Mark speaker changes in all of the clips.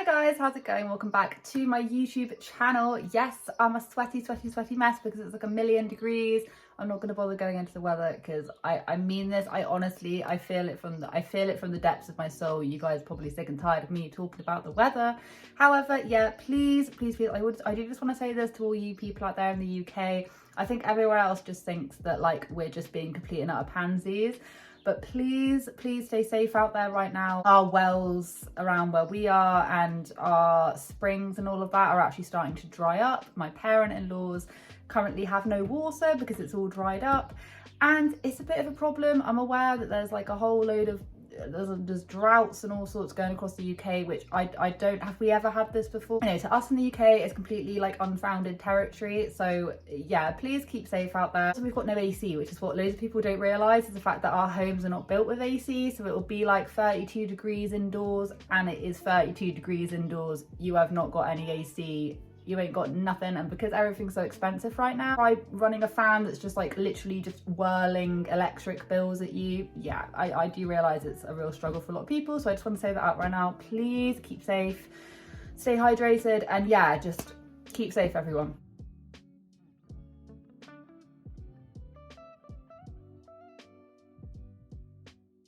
Speaker 1: Hi guys, how's it going? Welcome back to my YouTube channel. Yes, I'm a sweaty mess because it's like a million degrees. I'm not going to bother going into the weather because I mean this. I feel it from the depths of my soul. You guys are probably sick and tired of me talking about the weather. However, yeah, please, I do just want to say this to all you people out there in the UK. I think everywhere else just thinks that like we're just being complete and utter pansies. But please stay safe out there right now. Our wells around where we are and our springs and all of that are actually starting to dry up. My parent-in-laws currently have no water because it's all dried up. And it's a bit of a problem. I'm aware that there's like a whole load of there's droughts and all sorts going across the UK, which I don't, have we ever had this before? You know, to us in the UK, it's completely like unfounded territory. So yeah, please keep safe out there. So we've got no AC, which is what loads of people don't realise, is the fact that our homes are not built with AC. So it will be like 32 degrees indoors, and it is 32 degrees indoors. You have not got any AC. You ain't got nothing. And because everything's so expensive right now, try running a fan that's just like literally just whirling electric bills at you. Yeah, I do realise it's a real struggle for a lot of people, so I just want to say that out right now. Please keep safe, stay hydrated, and yeah, just keep safe, everyone.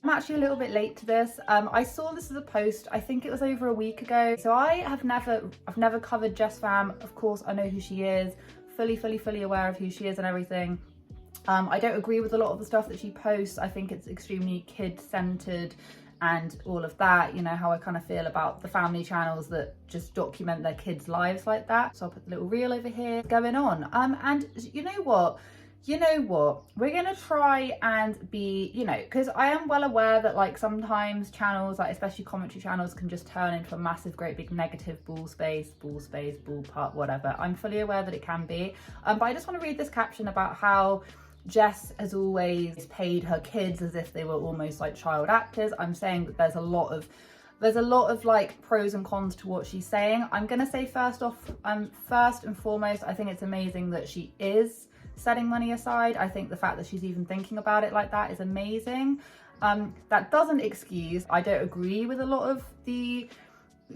Speaker 1: I'm actually a little bit late to this. I saw this as a post, I think it was over a week ago. So I've never covered Jesssfam. Of course, I know who she is, fully aware of who she is and everything. I don't agree with a lot of the stuff that she posts. I think it's extremely kid-centered and all of that. You know how I kind of feel about the family channels that just document their kids' lives like that. So I'll put the little reel over here going on. And you know what? We're gonna try and be, you know, because I am well aware that like sometimes channels, like especially commentary channels, can just turn into a massive great big negative bull part, whatever. I'm fully aware that it can be, but I just want to read this caption about how Jess has always paid her kids as if they were almost like child actors. I'm saying that there's a lot of like pros and cons to what she's saying. I'm gonna say first and foremost, I think it's amazing that she is setting money aside. I think the fact that she's even thinking about it like that is amazing. That doesn't excuse, I don't agree with a lot of the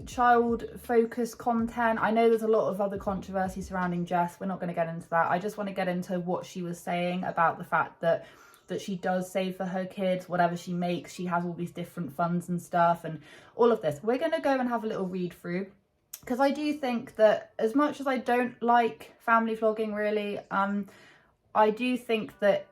Speaker 1: child focused content. I know there's a lot of other controversy surrounding Jess. We're not going to get into that. I just want to get into what she was saying about the fact that she does save for her kids. Whatever she makes, she has all these different funds and stuff and all of this. We're going to go and have a little read through, because I do think that as much as I don't like family vlogging really, I do think that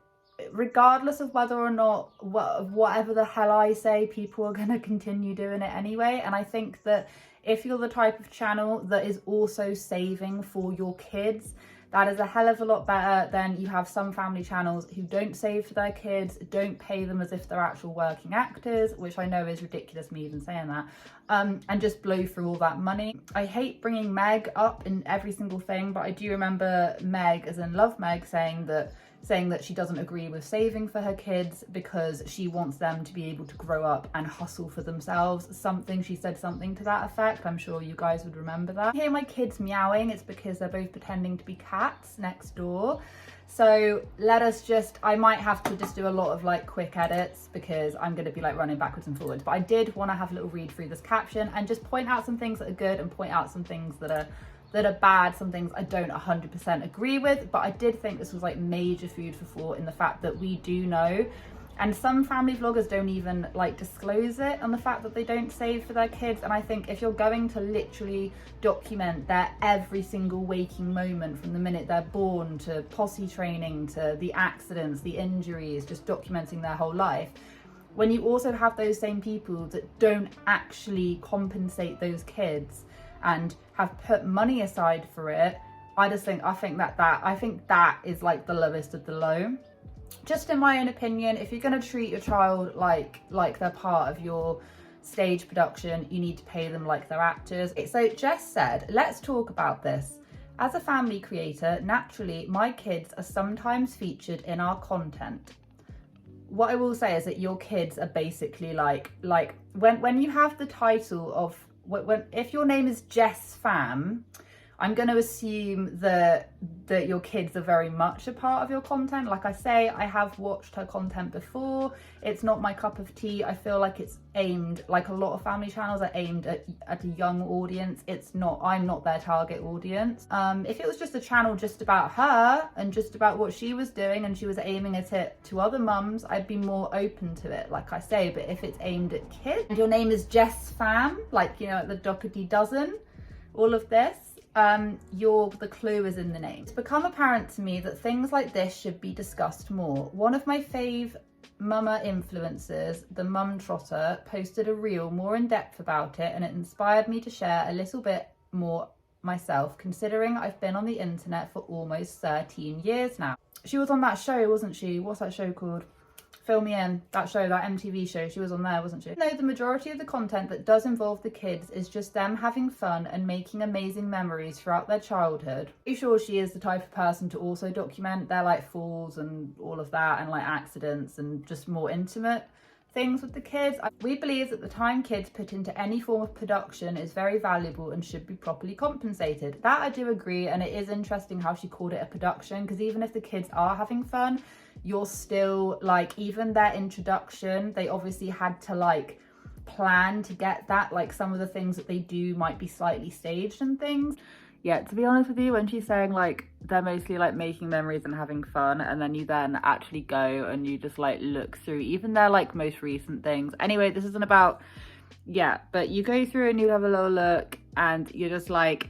Speaker 1: regardless of whether or not whatever the hell I say, people are going to continue doing it anyway. And I think that if you're the type of channel that is also saving for your kids, that is a hell of a lot better than you have some family channels who don't save for their kids, don't pay them as if they're actual working actors, which I know is ridiculous, me even saying that, and just blow through all that money. I hate bringing Meg up in every single thing, but I do remember Meg, as in Love Meg, saying that she doesn't agree with saving for her kids because she wants them to be able to grow up and hustle for themselves. She said something to that effect. I'm sure you guys would remember that. I hear my kids meowing. It's because they're both pretending to be cats next door. So I might have to just do a lot of like quick edits because I'm going to be like running backwards and forwards. But I did want to have a little read through this caption and just point out some things that are good and point out some things that are bad, some things I don't 100% agree with. But I did think this was like major food for thought in the fact that we do know, and some family vloggers don't even like disclose it, on the fact that they don't save for their kids. And I think if you're going to literally document their every single waking moment from the minute they're born to posse training to the accidents, the injuries, just documenting their whole life, when you also have those same people that don't actually compensate those kids and have put money aside for it, I think that is like the lowest of the low. Just in my own opinion, if you're going to treat your child like they're part of your stage production, you need to pay them like they're actors. So Jess said, let's talk about this. As a family creator, naturally, my kids are sometimes featured in our content. What I will say is that your kids are basically like when you have the title of, if your name is Jesssfam, I'm going to assume that your kids are very much a part of your content. Like I say, I have watched her content before. It's not my cup of tea. I feel like it's aimed, like a lot of family channels are aimed at a young audience. It's not, I'm not their target audience. If it was just a channel just about her and just about what she was doing and she was aiming at it to other mums, I'd be more open to it, like I say. But if it's aimed at kids, and your name is Jesssfam, like, you know, at the Doherty dozen, all of this, the clue is in the name. It's become apparent to me that things like this should be discussed more. One of my fave mama influencers, the Mum Trotter, posted a reel more in depth about it, and it inspired me to share a little bit more myself, considering I've been on the internet for almost 13 years now. She was on that show, wasn't she? What's that show called? Fill Me In, that show, that MTV show, she was on there, wasn't she? No, the majority of the content that does involve the kids is just them having fun and making amazing memories throughout their childhood. Are you sure she is the type of person to also document their like falls and all of that, and like accidents and just more intimate things with the kids? We believe that the time kids put into any form of production is very valuable and should be properly compensated. That I do agree, and it is interesting how she called it a production, because even if the kids are having fun, you're still like, even their introduction, they obviously had to like plan to get that, like some of the things that they do might be slightly staged and things. Yeah, to be honest with you, when she's saying like they're mostly like making memories and having fun, and then you then actually go and you just like look through even their like most recent things. Anyway, this isn't about, yeah, but you go through and you have a little look and you're just like,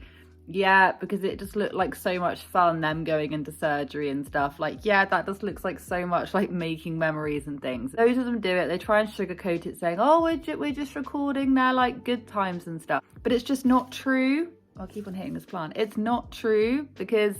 Speaker 1: yeah, because it just looked like so much fun, them going into surgery and stuff. Like, yeah, that just looks like so much like making memories and things. Those of them do it, they try and sugarcoat it saying, oh, we're just recording their like good times and stuff. But it's just not true. I'll keep on hitting this plant. It's not true, because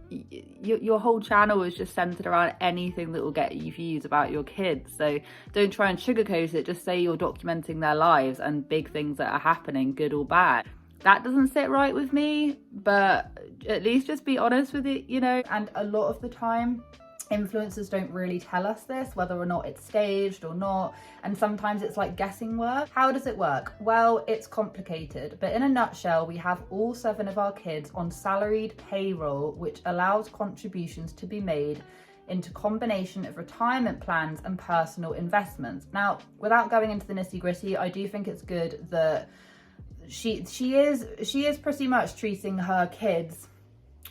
Speaker 1: your whole channel is just centered around anything that will get you views about your kids. So don't try and sugarcoat it. Just say you're documenting their lives and big things that are happening, good or bad. That doesn't sit right with me, but at least just be honest with it, you know. And a lot of the time, influencers don't really tell us this, whether or not it's staged or not. And sometimes it's like guessing work. How does it work? Well, it's complicated, but in a nutshell, we have all 7 of our kids on salaried payroll, which allows contributions to be made into combination of retirement plans and personal investments. Now, without going into the nitty-gritty, I do think it's good that she is pretty much treating her kids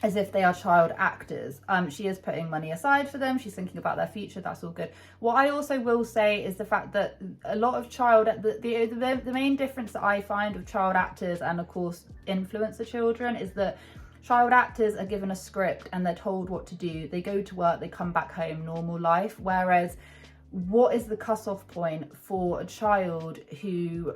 Speaker 1: as if they are child actors. She is putting money aside for them. She's thinking about their future. That's all good. What I also will say is the fact that a lot of the main difference that I find with child actors and of course influencer children is that child actors are given a script and they're told what to do. They go to work, they come back home, normal life. Whereas what is the cutoff point for a child who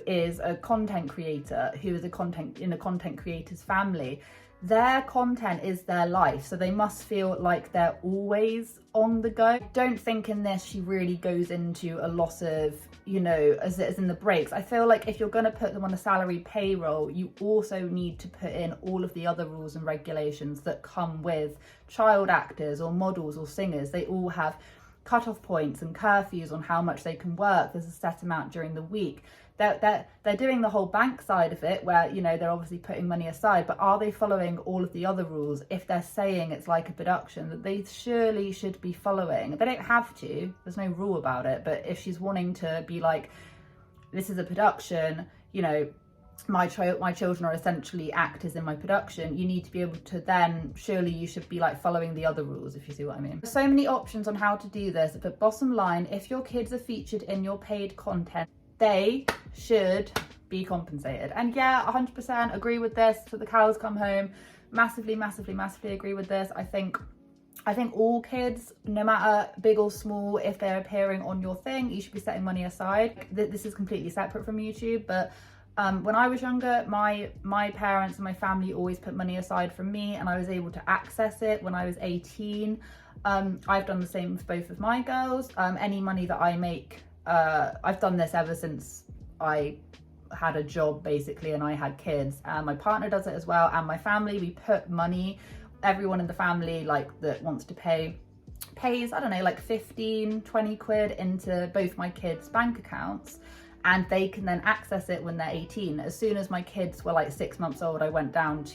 Speaker 1: is a content creator, who is in a content creator's family? Their content is their life, so they must feel like they're always on the go. I don't think in this she really goes into a lot of, you know, as in the breaks. I feel like if you're going to put them on a salary payroll, you also need to put in all of the other rules and regulations that come with child actors or models or singers. They all have cut-off points and curfews on how much they can work. There's a set amount during the week. They're doing the whole bank side of it, where, you know, they're obviously putting money aside, but are they following all of the other rules? If they're saying it's like a production, that they surely should be following. They don't have to, there's no rule about it, but if she's wanting to be like, this is a production, you know, my children are essentially actors in my production, you need to be able to then, surely you should be like following the other rules, if you see what I mean. There's so many options on how to do this, but bottom line, if your kids are featured in your paid content, they should be compensated. And yeah, 100% agree with this. So the cows come home, massively agree with this. I think all kids, no matter big or small, if they're appearing on your thing, you should be setting money aside. This is completely separate from YouTube, but when I was younger, my parents and my family always put money aside for me, and I was able to access it when I was 18. I've done the same with both of my girls. Any money that I make, I've done this ever since I had a job basically and I had kids, and my partner does it as well, and my family, we put money, everyone in the family like that wants to pays, I don't know, like 15-20 quid into both my kids' bank accounts. and they can then access it when they're 18. As soon as my kids were like 6 months old, I went down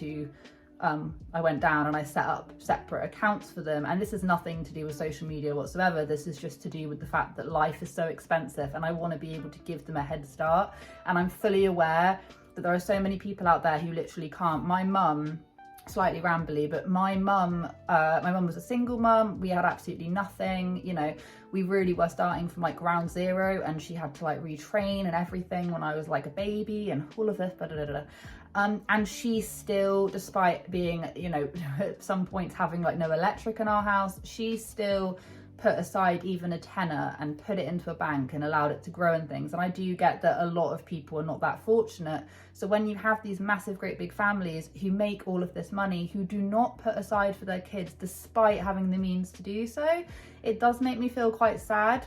Speaker 1: and I set up separate accounts for them. And this is nothing to do with social media whatsoever. This is just to do with the fact that life is so expensive and I want to be able to give them a head start. And I'm fully aware that there are so many people out there who literally can't. My mum, slightly rambly, but my mum was a single mum. We had absolutely nothing, you know, we really were starting from like ground zero, and she had to like retrain and everything when I was like a baby and all of this, and she still, despite being, you know, at some points having like no electric in our house, she still put aside even a tenner and put it into a bank and allowed it to grow and things. And I do get that a lot of people are not that fortunate. So when you have these massive, great big families who make all of this money, who do not put aside for their kids despite having the means to do so, it does make me feel quite sad.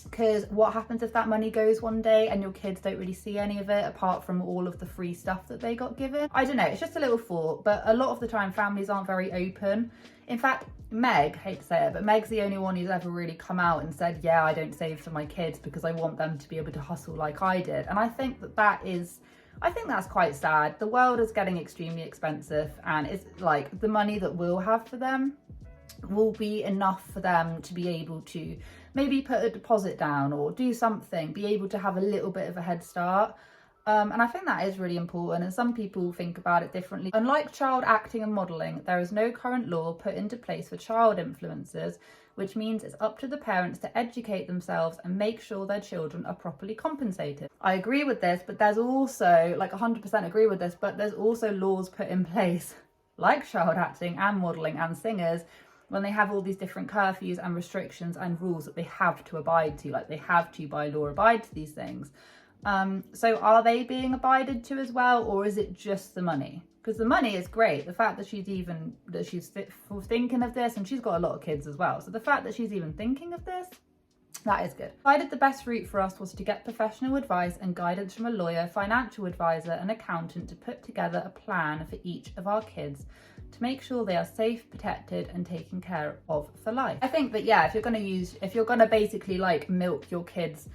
Speaker 1: Because what happens if that money goes one day and your kids don't really see any of it apart from all of the free stuff that they got given? I don't know, it's just a little thought, but a lot of the time families aren't very open. In fact, Meg, hate to say it, but Meg's the only one who's ever really come out and said, yeah, I don't save for my kids because I want them to be able to hustle like I did. And I think that's quite sad. The world is getting extremely expensive, and it's like the money that we'll have for them will be enough for them to be able to maybe put a deposit down or do something, be able to have a little bit of a head start. And I think that is really important, and some people think about it differently. Unlike child acting and modelling, there is no current law put into place for child influencers, which means it's up to the parents to educate themselves and make sure their children are properly compensated. I agree with this, but there's also, like 100% agree with this, but there's also laws put in place, like child acting and modelling and singers, when they have all these different curfews and restrictions and rules that they have to abide to, like they have to by law abide to these things. So are they being abided to as well, or is it just the money? Because the money is great. The fact that she's thinking of this, and she's got a lot of kids as well. So the fact that she's even thinking of this, that is good. Decided the best route for us was to get professional advice and guidance from a lawyer, financial advisor, and accountant to put together a plan for each of our kids to make sure they are safe, protected, and taken care of for life. I think that, yeah, if you're gonna basically like milk your kids'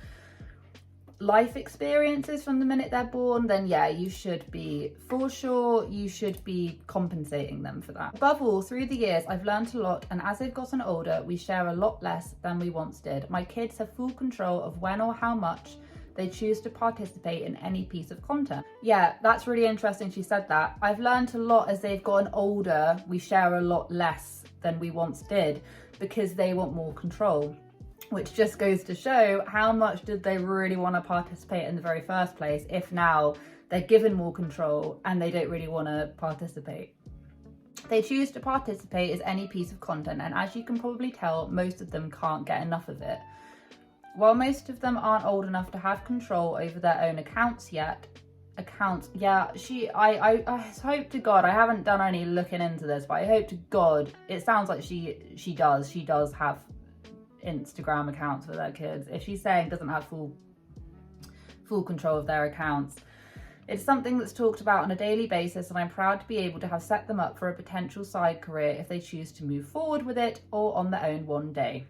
Speaker 1: life experiences from the minute they're born, then yeah, you should be, for sure, you should be compensating them for that. Above all, through the years, I've learned a lot, and as they've gotten older, we share a lot less than we once did. My kids have full control of when or how much they choose to participate in any piece of content. Yeah, that's really interesting she said that. I've learned a lot as they've gotten older, we share a lot less than we once did because they want more control. Which just goes to show how much did they really want to participate in the very first place if now they're given more control and they don't really want to participate. They choose to participate as any piece of content, and as you can probably tell, most of them can't get enough of it. While most of them aren't old enough to have control over their own accounts yet, yeah, I hope to God, I haven't done any looking into this, but I hope to God, it sounds like she does have Instagram accounts for their kids. If she's saying doesn't have full control of their accounts, it's something that's talked about on a daily basis, and I'm proud to be able to have set them up for a potential side career if they choose to move forward with it or on their own one day.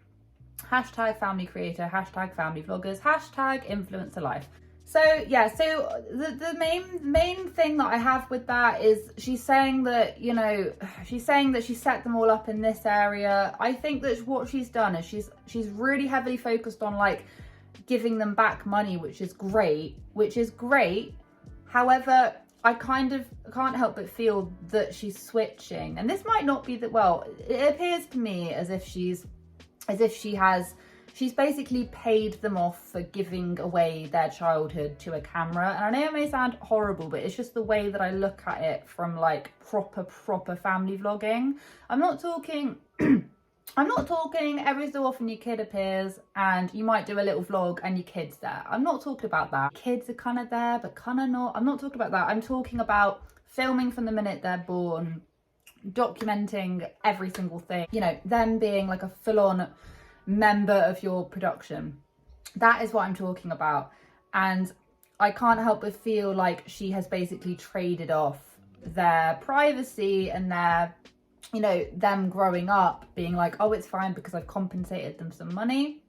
Speaker 1: Hashtag family creator, hashtag family vloggers, hashtag influencer life. So yeah, so the main thing that I have with that is she's saying that, you know, she's saying that she set them all up in this area. I think that what she's done is she's really heavily focused on like giving them back money, which is great. However, I kind of can't help but feel that she's switching, and this might not be that, well, it appears to me as if she's basically paid them off for giving away their childhood to a camera. And I know it may sound horrible, but it's just the way that I look at it from like proper family vlogging. I'm not talking every so often your kid appears and you might do a little vlog and your kid's there. I'm not talking about that. Kids are kind of there, but kind of not. I'm not talking about that. I'm talking about filming from the minute they're born, documenting every single thing, you know, them being like a full-on member of your production. That is what I'm talking about. And I can't help but feel like she has basically traded off their privacy and their, you know, them growing up being like, oh, it's fine because I've compensated them some money.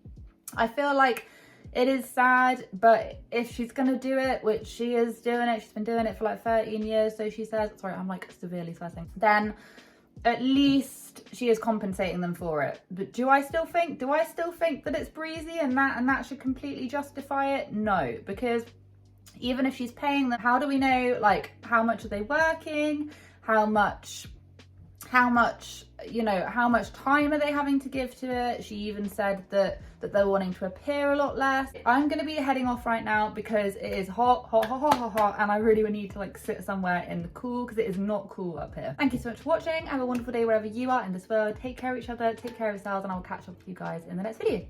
Speaker 1: I feel like It is sad, but if she's gonna do it, which she is doing it, she's been doing it for like 13 years, so she says, sorry, I'm like severely sweating, then at least she is compensating them for it. But do I still think that it's breezy and that should completely justify it? No, because even if she's paying them, how do we know, like, how much are they working? How much, you know, how much time are they having to give to it? She even said that they're wanting to appear a lot less. I'm going to be heading off right now because it is hot, and I really would need to like sit somewhere in the cool because it is not cool up here. Thank you so much for watching. Have a wonderful day wherever you are in this world. Take care of each other, take care of yourselves, and I will catch up with you guys in the next video.